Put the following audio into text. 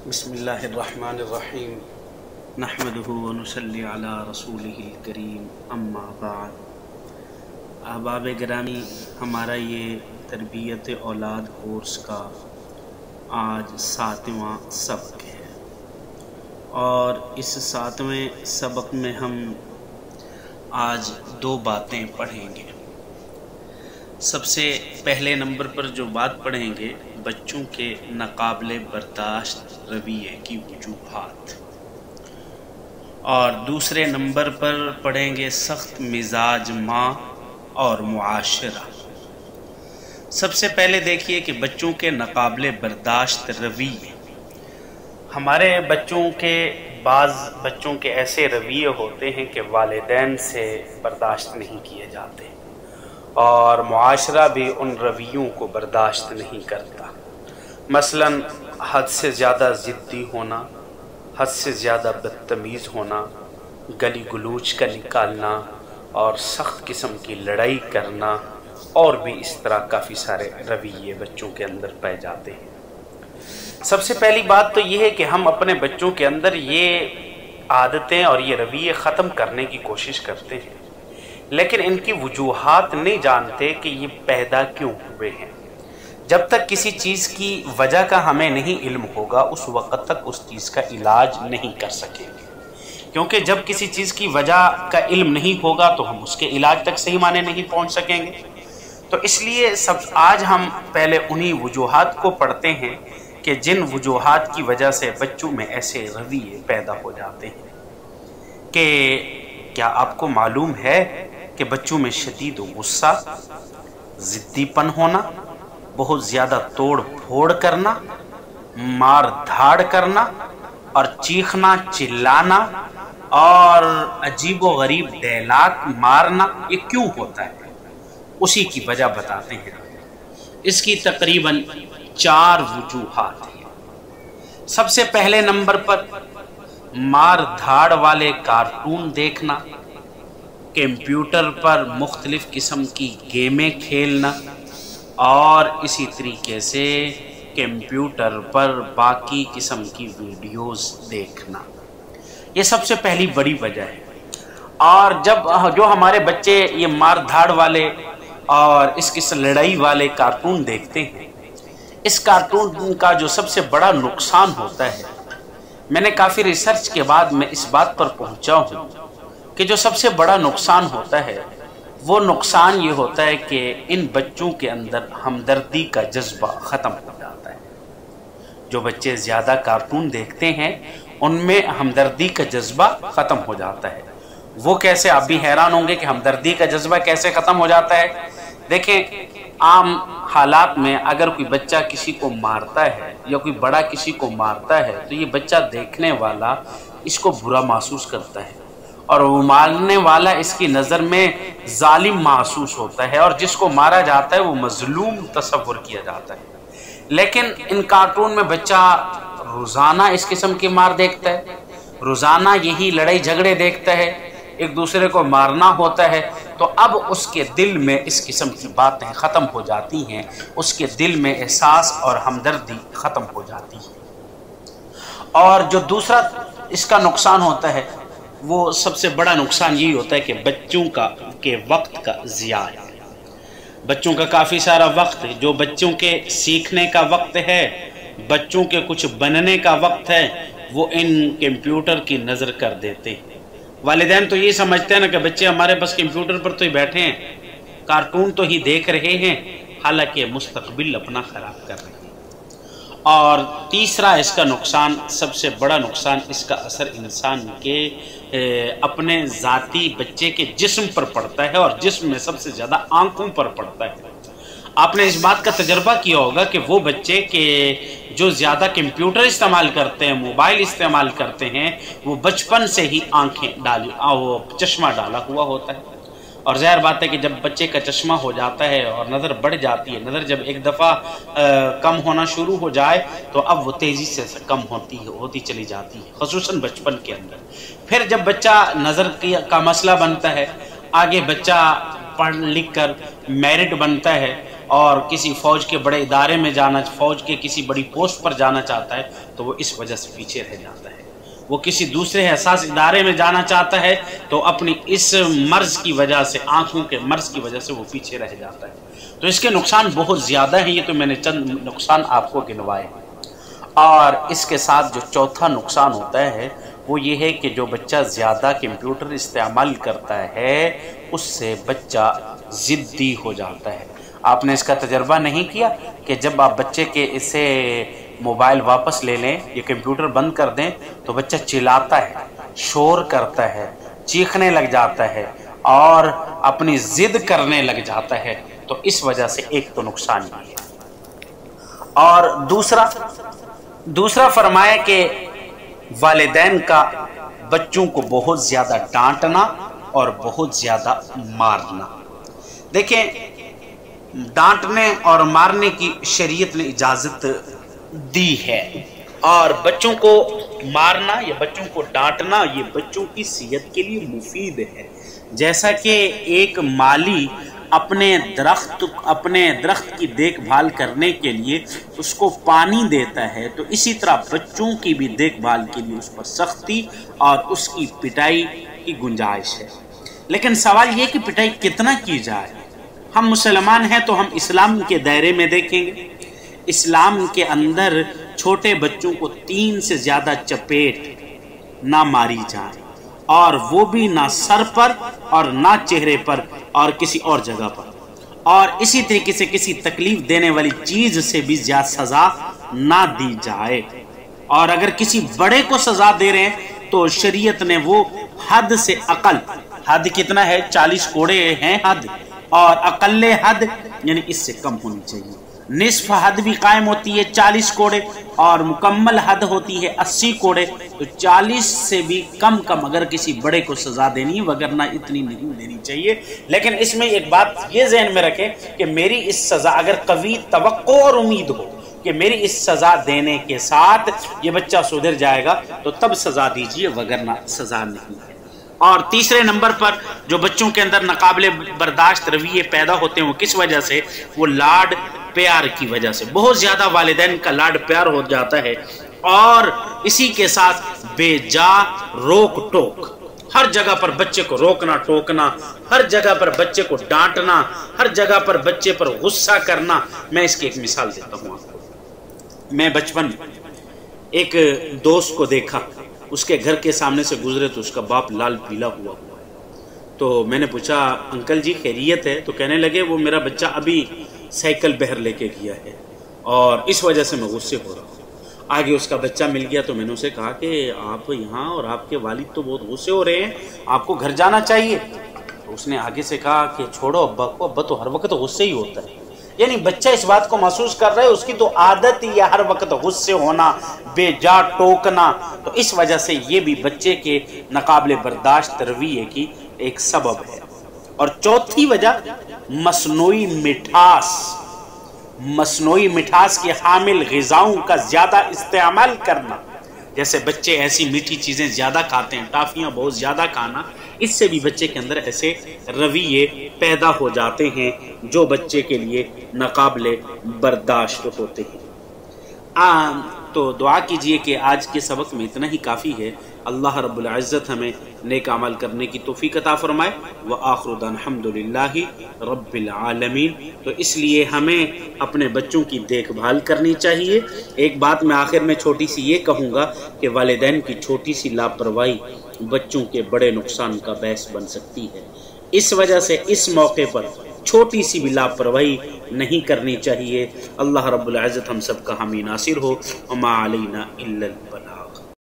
بسم اللہ الرحمن الرحیم نحمدہ ونصلی علی رسولہ الکریم اما بعد۔ احباب گرامی، ہمارا یہ تربیت اولاد کورس کا آج 7واں سبق ہے، اور اس 7ویں سبق میں ہم آج 2 باتیں پڑھیں گے۔ سب سے پہلے نمبر پر جو بات پڑھیں گے، بچوں کے ناقابل برداشت رویے کی وجوہات، اور دوسرے نمبر پر پڑھیں گے سخت مزاج ماں اور معاشرہ۔ سب سے پہلے دیکھیے کہ بچوں کے ناقابل برداشت رویے۔ ہمارے بعض بچوں کے ایسے رویے ہوتے ہیں کہ والدین سے برداشت نہیں کیے جاتے، اور معاشرہ بھی ان رویوں کو برداشت نہیں کرتا۔ مثلا حد سے زیادہ ضدی ہونا، حد سے زیادہ بدتمیز ہونا، گلی گلوچ کا نکالنا، اور سخت قسم کی لڑائی کرنا، اور بھی اس طرح کافی سارے رویے بچوں کے اندر پائے جاتے ہیں۔ سب سے پہلی بات تو یہ ہے کہ ہم اپنے بچوں کے اندر یہ عادتیں اور یہ رویے ختم کرنے کی کوشش کرتے ہیں، لیکن ان کی وجوہات نہیں جانتے کہ یہ پیدا کیوں ہوئے ہیں۔ جب تک کسی چیز کی وجہ کا ہمیں نہیں علم ہوگا، اس وقت تک اس چیز کا علاج نہیں کر سکیں گے، کیونکہ جب کسی چیز کی وجہ کا علم نہیں ہوگا تو ہم اس کے علاج تک صحیح معنی نہیں پہنچ سکیں گے۔ تو اس لیے آج ہم پہلے انہی وجوہات کو پڑھتے ہیں کہ جن وجوہات کی وجہ سے بچوں میں ایسے رویے پیدا ہو جاتے ہیں۔ کہ کیا آپ کو معلوم ہے کہ بچوں میں شدید غصہ، ضدی پن ہونا، بہت زیادہ توڑ پھوڑ کرنا، مار دھاڑ کرنا، اور چیخنا چلانا، اور عجیب و غریب ڈیلاک مارنا، یہ کیوں ہوتا ہے؟ اسی کی وجہ بتاتے ہیں۔ اس کی تقریباً 4 وجوہات ہیں۔ سب سے پہلے نمبر پر مار دھاڑ والے کارٹون دیکھنا، کمپیوٹر پر مختلف قسم کی گیمیں کھیلنا، اور اسی طریقے سے کمپیوٹر پر باقی قسم کی ویڈیوز دیکھنا، یہ سب سے پہلی بڑی وجہ ہے۔ اور جو ہمارے بچے یہ مار دھاڑ والے اور اس قسم لڑائی والے کارٹون دیکھتے ہیں، اس کارٹون کا جو سب سے بڑا نقصان ہوتا ہے، میں نے کافی ریسرچ کے بعد میں اس بات پر پہنچا ہوں کہ جو سب سے بڑا نقصان ہوتا ہے، وہ نقصان یہ ہوتا ہے کہ ان بچوں کے اندر ہمدردی کا جذبہ ختم ہو جاتا ہے۔ جو بچے زیادہ کارٹون دیکھتے ہیں ان میں ہمدردی کا جذبہ ختم ہو جاتا ہے۔ وہ کیسے؟ آپ بھی حیران ہوں گے کہ ہمدردی کا جذبہ کیسے ختم ہو جاتا ہے۔ دیکھیں، عام حالات میں اگر کوئی بچہ کسی کو مارتا ہے یا کوئی بڑا کسی کو مارتا ہے تو یہ بچہ دیکھنے والا اس کو برا محسوس کرتا ہے، اور وہ مارنے والا اس کی نظر میں ظالم محسوس ہوتا ہے، اور جس کو مارا جاتا ہے وہ مظلوم تصور کیا جاتا ہے۔ لیکن ان کارٹون میں بچہ روزانہ اس قسم کی مار دیکھتا ہے، روزانہ یہی لڑائی جھگڑے دیکھتا ہے، ایک دوسرے کو مارنا ہوتا ہے، تو اب اس کے دل میں اس قسم کی باتیں ختم ہو جاتی ہیں، اس کے دل میں احساس اور ہمدردی ختم ہو جاتی ہے۔ اور جو دوسرا اس کا نقصان ہوتا ہے، وہ سب سے بڑا نقصان یہی ہوتا ہے کہ بچوں کے وقت کا ضیاع ہے۔ بچوں کا کافی سارا وقت، جو بچوں کے سیکھنے کا وقت ہے، بچوں کے کچھ بننے کا وقت ہے، وہ ان کمپیوٹر کی نظر کر دیتے ہیں۔ والدین تو یہ سمجھتے ہیں نا کہ بچے ہمارے بس کمپیوٹر پر تو ہی بیٹھے ہیں، کارٹون تو ہی دیکھ رہے ہیں، حالانکہ مستقبل اپنا خراب کر رہے ہیں۔ اور تیسرا اس کا نقصان، سب سے بڑا نقصان، اس کا اثر انسان کے اپنے ذاتی بچے کے جسم پر پڑتا ہے، اور جسم میں سب سے زیادہ آنکھوں پر پڑتا ہے۔ آپ نے اس بات کا تجربہ کیا ہوگا کہ وہ بچے جو زیادہ کمپیوٹر استعمال کرتے ہیں، موبائل استعمال کرتے ہیں، وہ بچپن سے ہی وہ چشمہ ڈالا ہوا ہوتا ہے۔ اور ظاہر بات ہے کہ جب بچے کا چشمہ ہو جاتا ہے اور نظر بڑھ جاتی ہے، نظر جب ایک دفعہ کم ہونا شروع ہو جائے تو اب وہ تیزی سے کم ہوتی چلی جاتی ہے، خصوصاً بچپن کے اندر۔ پھر جب بچہ نظر کا مسئلہ بنتا ہے، آگے بچہ پڑھ لکھ کر میرٹ بنتا ہے، اور کسی فوج کے بڑے ادارے میں جانا، فوج کے کسی بڑی پوسٹ پر جانا چاہتا ہے تو وہ اس وجہ سے پیچھے رہ جاتا ہے۔ وہ کسی دوسرے حساس ادارے میں جانا چاہتا ہے تو اپنی اس مرض کی وجہ سے، آنکھوں کے مرض کی وجہ سے وہ پیچھے رہ جاتا ہے۔ تو اس کے نقصان بہت زیادہ ہیں، یہ تو میں نے چند نقصان آپ کو گنوائے۔ اور اس کے ساتھ جو چوتھا نقصان ہوتا ہے وہ یہ ہے کہ جو بچہ زیادہ کمپیوٹر استعمال کرتا ہے اس سے بچہ ضدی ہو جاتا ہے۔ آپ نے اس کا تجربہ نہیں کیا کہ جب آپ بچے کے اسے موبائل واپس لے لیں یا کمپیوٹر بند کر دیں تو بچہ چلاتا ہے، شور کرتا ہے، چیخنے لگ جاتا ہے اور اپنی ضد کرنے لگ جاتا ہے۔ تو اس وجہ سے ایک تو نقصان یہ ہے۔ اور دوسرا فرمایا کہ والدین کا بچوں کو بہت زیادہ ڈانٹنا اور بہت زیادہ مارنا۔ دیکھیں، ڈانٹنے اور مارنے کی شریعت نے اجازت دی ہے، اور بچوں کو مارنا یا بچوں کو ڈانٹنا یہ بچوں کی صحت کے لیے مفید ہے۔ جیسا کہ ایک مالی اپنے درخت کی دیکھ بھال کرنے کے لیے اس کو پانی دیتا ہے، تو اسی طرح بچوں کی بھی دیکھ بھال کے لیے اس پر سختی اور اس کی پٹائی کی گنجائش ہے۔ لیکن سوال یہ کہ پٹائی کتنا کی جائے؟ ہم مسلمان ہیں تو ہم اسلام کے دائرے میں دیکھیں گے۔ اسلام کے اندر چھوٹے بچوں کو 3 سے زیادہ چپیٹ نہ ماری جائے، اور وہ بھی نہ سر پر اور نہ چہرے پر اور کسی اور جگہ پر، اور اسی طریقے سے کسی تکلیف دینے والی چیز سے بھی زیادہ سزا نہ دی جائے۔ اور اگر کسی بڑے کو سزا دے رہے ہیں تو شریعت نے وہ حد سے اقل، حد کتنا ہے؟ 40 کوڑے ہیں حد، اور اقل حد یعنی اس سے کم ہونی چاہیے۔ نصف حد بھی قائم ہوتی ہے 40 کوڑے، اور مکمل حد ہوتی ہے 80 کوڑے۔ تو 40 سے بھی کم اگر کسی بڑے کو سزا دینی ہے، وگرنہ اتنی نہیں دینی چاہیے۔ لیکن اس میں ایک بات یہ ذہن میں رکھیں کہ میری اس سزا، اگر قوی توقع اور امید ہو کہ میری اس سزا دینے کے ساتھ یہ بچہ سدھر جائے گا تو تب سزا دیجیے، وگرنہ سزا نہیں ہے۔ اور تیسرے نمبر پر جو بچوں کے اندر ناقابل برداشت رویے پیدا ہوتے ہیں وہ کس وجہ سے؟ وہ لاڈ پیار کی وجہ سے۔ بہت زیادہ والدین کا لاڈ پیار ہو جاتا ہے، اور اسی کے ساتھ بے جا روک ٹوک، ہر جگہ پر بچے کو روکنا ٹوکنا، ہر جگہ پر بچے کو ڈانٹنا، ہر جگہ پر بچے پر غصہ کرنا۔ میں اس کی ایک مثال دیتا ہوں آپ کو۔ میں بچپن ایک دوست کو دیکھا، اس کے گھر کے سامنے سے گزرے تو اس کا باپ لال پیلا ہوا۔ تو میں نے پوچھا، انکل جی خیریت ہے؟ تو کہنے لگے وہ میرا بچہ ابھی سائیکل بہر لے کے گیا ہے اور اس وجہ سے میں غصے ہو رہا ہوں۔ آگے اس کا بچہ مل گیا تو میں نے اسے کہا کہ آپ یہاں اور آپ کے والد تو بہت غصے ہو رہے ہیں، آپ کو گھر جانا چاہیے۔ تو اس نے آگے سے کہا کہ چھوڑو ابا کو، ابا تو ہر وقت غصے ہی ہوتا ہے۔ یعنی بچہ اس بات کو محسوس کر رہا ہے اس کی تو عادت ہی ہے ہر وقت غصے ہونا، بے جا ٹوکنا۔ تو اس وجہ سے یہ بھی بچے کے ناقابل برداشت رویے کی ایک سبب ہے۔ اور چوتھی وجہ مصنوعی مٹھاس کے حامل غذاؤں کا زیادہ استعمال کرنا۔ جیسے بچے ایسی میٹھی چیزیں زیادہ کھاتے ہیں، ٹافیاں بہت زیادہ کھانا، اس سے بھی بچے کے اندر ایسے رویے پیدا ہو جاتے ہیں جو بچے کے لیے ناقابل برداشت ہوتے ہیں۔ تو دعا کیجئے کہ آج کے سبق میں اتنا ہی کافی ہے۔ اللہ رب العزت ہمیں نیک عمل کرنے کی توفیق عطا فرمائے۔ وآخر دعوانا الحمدللہ رب العالمین۔ تو اس لیے ہمیں اپنے بچوں کی دیکھ بھال کرنی چاہیے۔ ایک بات میں آخر میں چھوٹی سی یہ کہوں گا کہ والدین کی چھوٹی سی لاپرواہی بچوں کے بڑے نقصان کا باعث بن سکتی ہے۔ اس وجہ سے اس موقع پر چھوٹی سی بھی لاپرواہی نہیں کرنی چاہیے۔ اللہ رب العزت ہم سب کا حامی ناصر ہو۔ وما علینا الا البلاغ۔